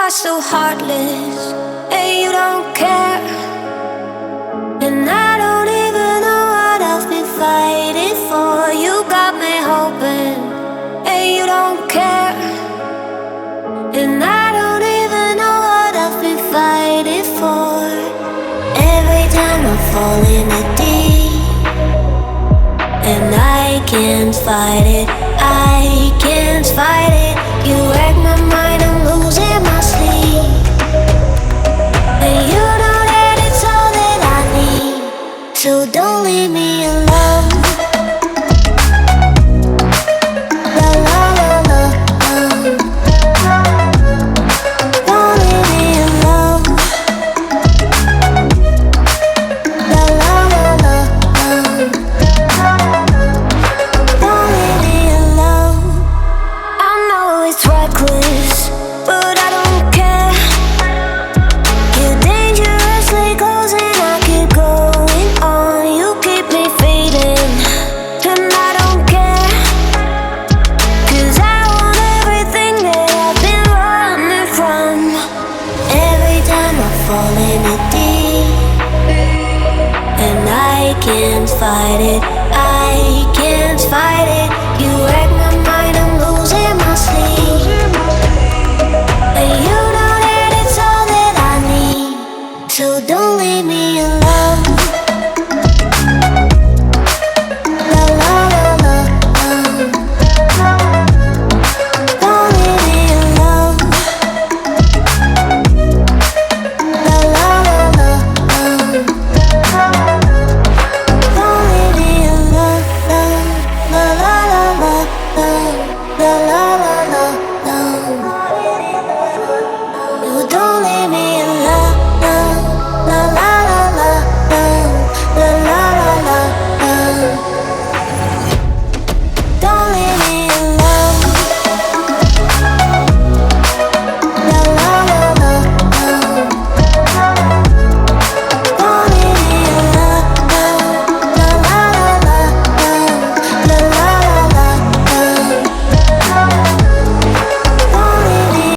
are so heartless, and you don't care. And I don't even know what I've been fighting for. You got me hoping, and you don't care. And I don't even know what I've been fighting for. Every time I fall in the deep, and I can't fight it, I can't fight it. You wreck my mind, I'm losing my sleep. And you know that it's all that I need, so don't leave me alone. La la la la, don't leave me alone. La la la la, don't leave me alone. I know it's reckless, but I don't care. You're dangerously close and I keep going on. You keep me fading, and I don't care. 'Cause I want everything that I've been running from. Every time I fall in the deep, and I can't fight it,